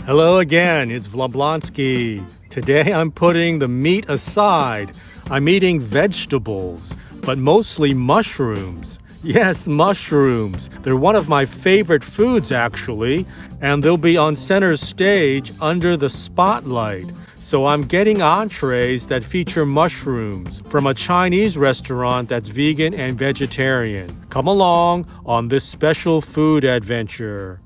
Hello again, it's Vablonsky. Today I'm putting the meat aside. I'm eating vegetables, but mostly mushrooms. Yes, mushrooms. They're one of my favorite foods, actually, and they'll be on center stage under the spotlight. So I'm getting entrees that feature mushrooms from a Chinese restaurant that's vegan and vegetarian. Come along on this special food adventure.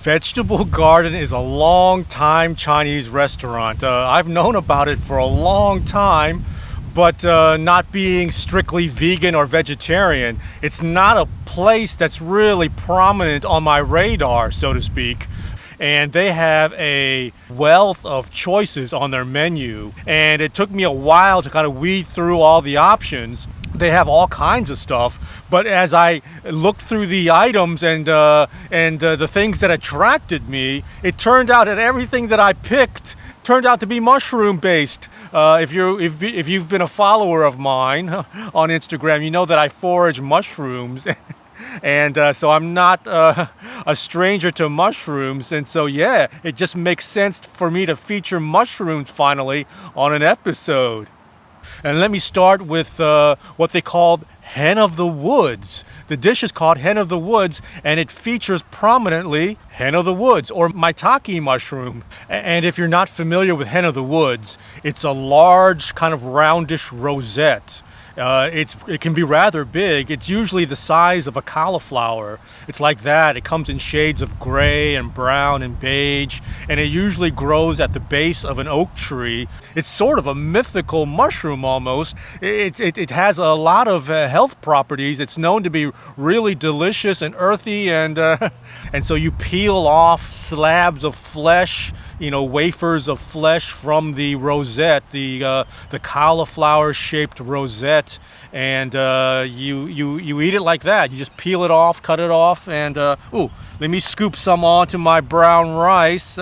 Vegetable Garden is a long-time Chinese restaurant. I've known about it for a long time, but not being strictly vegan or vegetarian, it's not a place that's really prominent on my radar, so to speak. And they have a wealth of choices on their menu, and it took me a while to kind of weed through all the options. They have all kinds of stuff, but as I looked through the items and the things that attracted me, it turned out that everything that I picked turned out to be mushroom based. If you've been a follower of mine on Instagram, you know that I forage mushrooms. And so I'm not a stranger to mushrooms. And so, yeah, it just makes sense for me to feature mushrooms finally on an episode. And let me start with what they called Hen of the Woods. The dish is called Hen of the Woods, and it features prominently Hen of the Woods, or maitake mushroom. And if you're not familiar with Hen of the Woods, it's a large, kind of roundish rosette. It can be rather big. It's usually the size of a cauliflower. It's like that. It comes in shades of gray and brown and beige, and it usually grows at the base of an oak tree. It's sort of a mythical mushroom almost. It has a lot of health properties. It's known to be really delicious and earthy, and so you peel off slabs of flesh, wafers of flesh from the rosette, the cauliflower-shaped rosette, and you eat it like that. You just peel it off, cut it off, and let me scoop some onto my brown rice.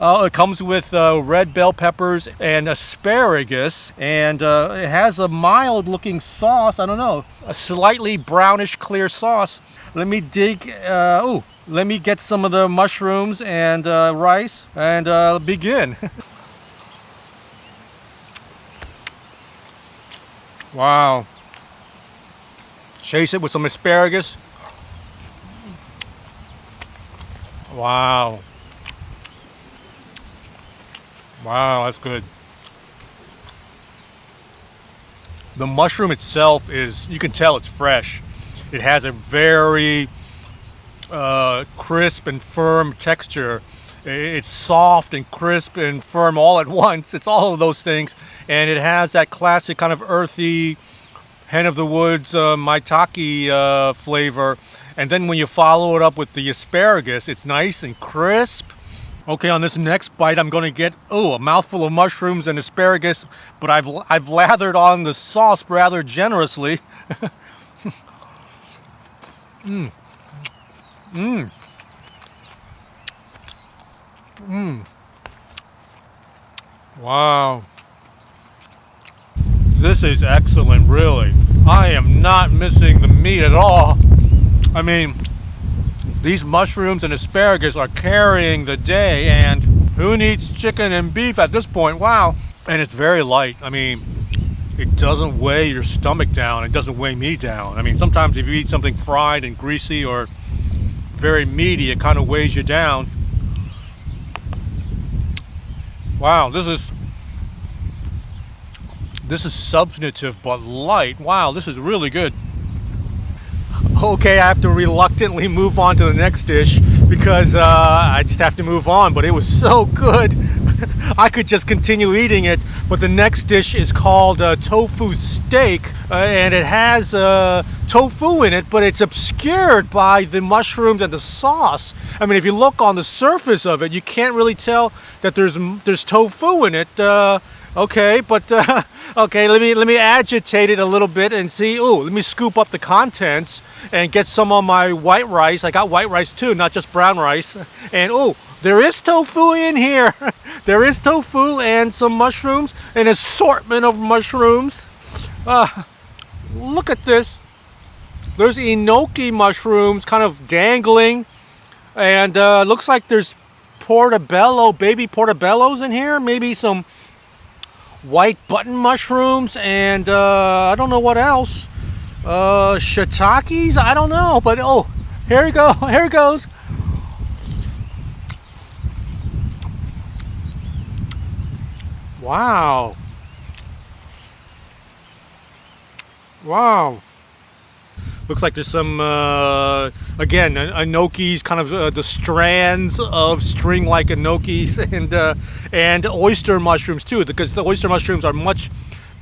It comes with red bell peppers and asparagus, and it has a mild-looking sauce. I don't know, a slightly brownish clear sauce. Let me let me get some of the mushrooms and rice and begin. Wow. Chase it with some asparagus. Wow. Wow, that's good. The mushroom itself you can tell it's fresh. It has a very crisp and firm texture. It's soft and crisp and firm all at once. It's all of those things, and it has that classic kind of earthy Hen of the Woods maitake flavor. And then when you follow it up with the asparagus, it's nice and crisp. Okay, on this next bite, I'm going to get a mouthful of mushrooms and asparagus, but I've lathered on the sauce rather generously. Wow. This is excellent, really. I am not missing the meat at all. I mean, these mushrooms and asparagus are carrying the day, and who needs chicken and beef at this point? Wow. And it's very light. I mean, it doesn't weigh your stomach down. It doesn't weigh me down. I mean, sometimes if you eat something fried and greasy or very meaty, it kind of weighs you down. Wow, this is substantive but light. Wow, this is really good. Okay, I have to reluctantly move on to the next dish because I just have to move on, but it was so good. I could just continue eating it, but the next dish is called tofu steak, and it has tofu in it, but it's obscured by the mushrooms and the sauce. I mean, if you look on the surface of it, you can't really tell that there's tofu in it. Okay, but okay, let me agitate it a little bit and see. Ooh, let me scoop up the contents and get some of my white rice. I got white rice too, not just brown rice. And ooh, there is tofu in here. There is tofu and some mushrooms, an assortment of mushrooms. Look at this. There's enoki mushrooms kind of dangling, and looks like there's portobello, baby portobellos in here. Maybe some white button mushrooms, and I don't know what else. Shiitakes? I don't know, but oh, here we go. Here it goes. Wow. Wow. Looks like there's some, again, enokis, kind of the strands of string-like enokis, and oyster mushrooms too, because the oyster mushrooms are much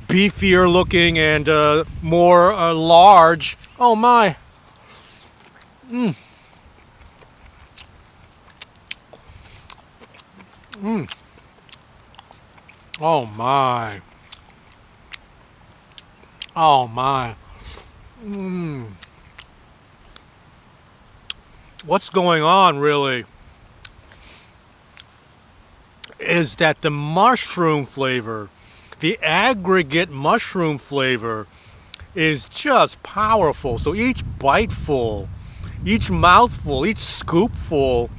beefier looking and more large. Oh my. Mm. Mm. Oh my. Oh my. Mm. What's going on really is that the mushroom flavor, the aggregate mushroom flavor, is just powerful. So each biteful, each mouthful, each scoopful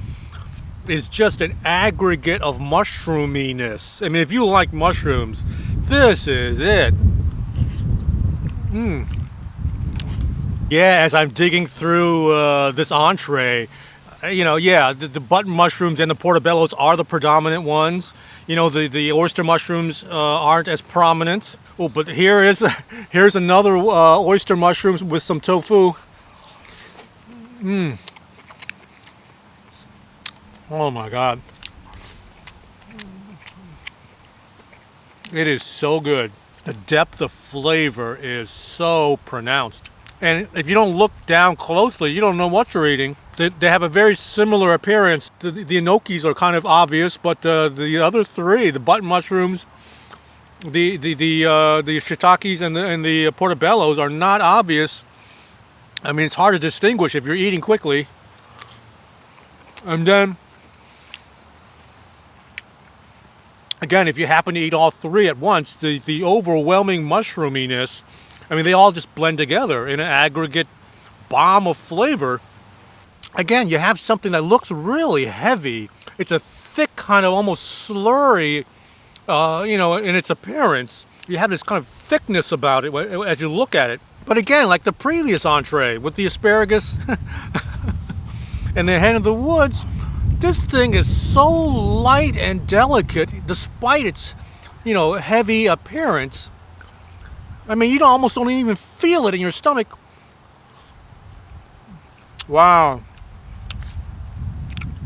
is just an aggregate of mushroominess. I mean, if you like mushrooms, this is it. Mm. Yeah, as I'm digging through this entree, yeah, the button mushrooms and the portobellos are the predominant ones. You know, the oyster mushrooms aren't as prominent. Oh, but here's another oyster mushrooms with some tofu. Mm. Oh my God. It is so good. The depth of flavor is so pronounced. And if you don't look down closely, you don't know what you're eating. They have a very similar appearance. The enokis are kind of obvious, but the other three, the button mushrooms, the shiitakes, and the portobellos are not obvious. I mean, it's hard to distinguish if you're eating quickly. And then, again, if you happen to eat all three at once, the overwhelming mushroominess, I mean, they all just blend together in an aggregate bomb of flavor. Again, you have something that looks really heavy. It's a thick kind of almost slurry, in its appearance. You have this kind of thickness about it as you look at it. But again, like the previous entree with the asparagus and the hen of the woods, this thing is so light and delicate despite its, heavy appearance. I mean, you almost don't even feel it in your stomach. Wow.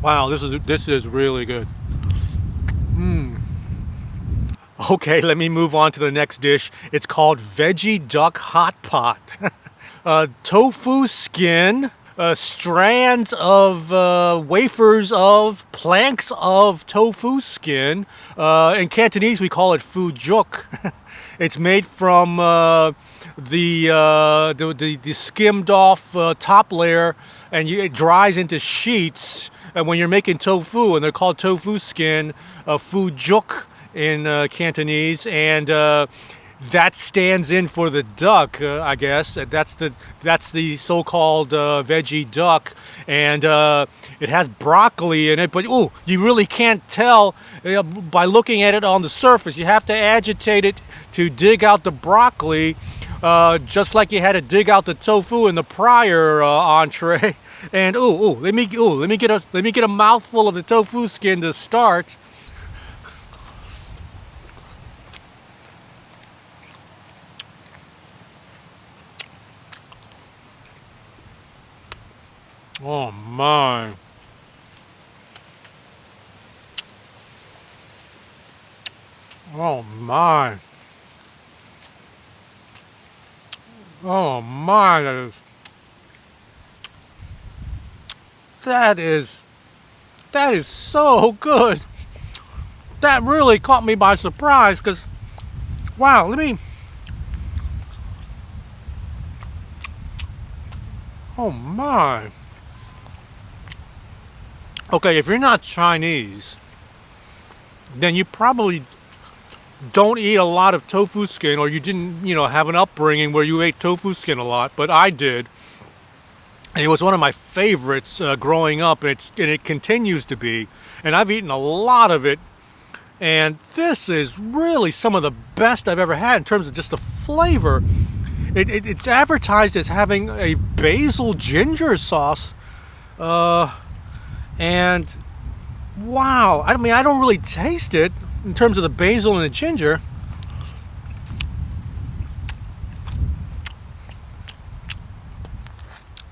Wow, this is really good. Mm. Okay, let me move on to the next dish. It's called Veggie Duck Hot Pot. Tofu skin, strands of wafers of planks of tofu skin. In Cantonese, we call it phu juk. It's made from the skimmed off top layer, and it dries into sheets. And when you're making tofu, and they're called tofu skin, phu juk in Cantonese, and that stands in for the duck, I guess. That's the so-called veggie duck, and it has broccoli in it. But ooh, you really can't tell by looking at it on the surface. You have to agitate it to dig out the broccoli, just like you had to dig out the tofu in the prior entree. And let me get a mouthful of the tofu skin to start. Oh my. Oh my. Oh my. That is so good. That really caught me by surprise because, wow, oh my. Okay, if you're not Chinese, then you probably don't eat a lot of tofu skin, or you didn't, have an upbringing where you ate tofu skin a lot, but I did. And it was one of my favorites growing up, and it continues to be. And I've eaten a lot of it. And this is really some of the best I've ever had in terms of just the flavor. It's advertised as having a basil ginger sauce. And wow, I mean, I don't really taste it in terms of the basil and the ginger.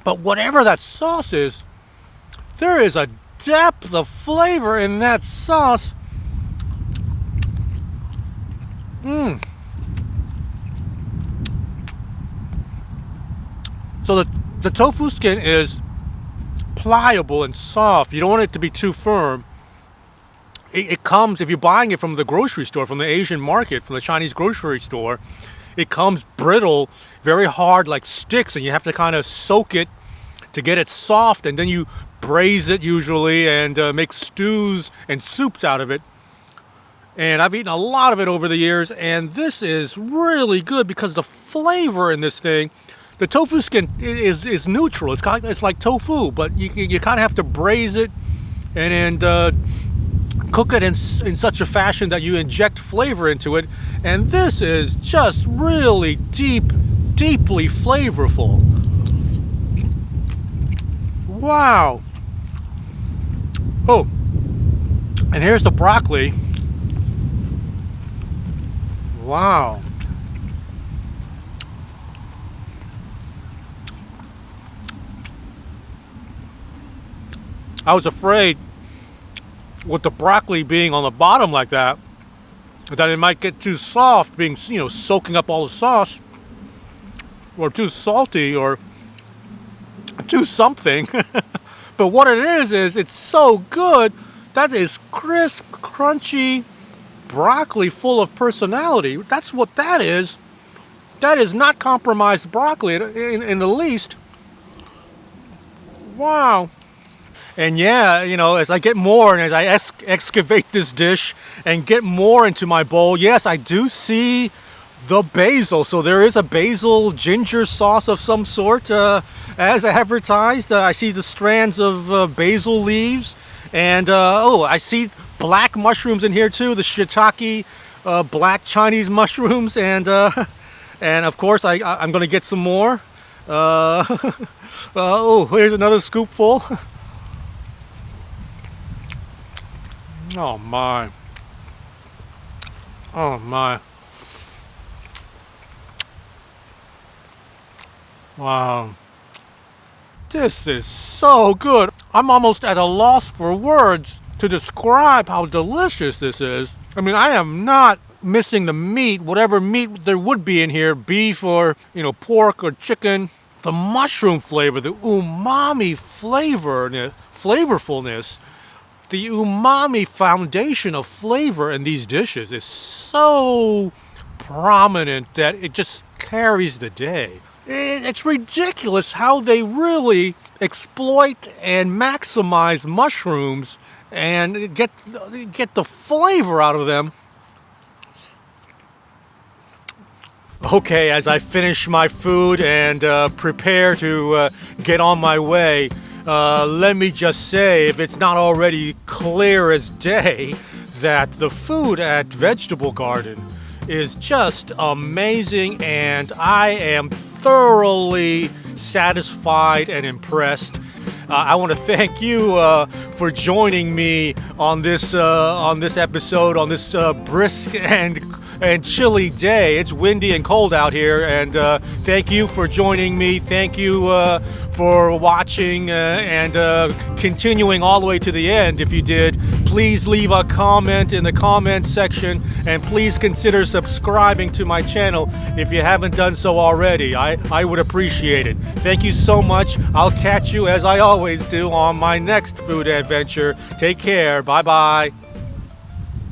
But whatever that sauce is, there is a depth of flavor in that sauce. So the tofu skin is pliable and soft. You don't want it to be too firm. It comes, if you're buying it from the grocery store, from the Asian market, from the Chinese grocery store, it comes brittle, very hard, like sticks, and you have to kind of soak it to get it soft, and then you braise it usually and make stews and soups out of it. And I've eaten a lot of it over the years, and this is really good because the flavor in this thing, the tofu skin is neutral. It's like tofu, but you kind of have to braise it and cook it in such a fashion that you inject flavor into it. And this is just really deeply flavorful. Wow. Oh, and here's the broccoli. Wow. I was afraid with the broccoli being on the bottom like that it might get too soft, being, soaking up all the sauce, or too salty, or too something. But what it is it's so good. That is crisp, crunchy broccoli full of personality. That's what that is. That is not compromised broccoli in the least. Wow. And yeah, as I get more and as I excavate this dish and get more into my bowl, yes, I do see the basil. So there is a basil ginger sauce of some sort as advertised. I see the strands of basil leaves. And I see black mushrooms in here too, the shiitake black Chinese mushrooms. And of course, I'm going to get some more. Here's another scoopful. Oh my. Oh my. Wow. This is so good. I'm almost at a loss for words to describe how delicious this is. I mean, I am not missing the meat, whatever meat there would be in here, beef or, pork or chicken. The mushroom flavor, the umami flavorfulness, the umami foundation of flavor in these dishes is so prominent that it just carries the day. It's ridiculous how they really exploit and maximize mushrooms and get the flavor out of them. Okay, as I finish my food and prepare to get on my way, let me just say, if it's not already clear as day, that the food at Vegetable Garden is just amazing, and I am thoroughly satisfied and impressed. I want to thank you for joining me on this episode, on this brisk and and chilly day. It's windy and cold out here, and thank you for joining me. Thank you for watching and continuing all the way to the end. If you did, please leave a comment in the comment section, and please consider subscribing to my channel if you haven't done so already. I would appreciate it. Thank you so much. I'll catch you, as I always do, on my next food adventure. Take care. Bye bye.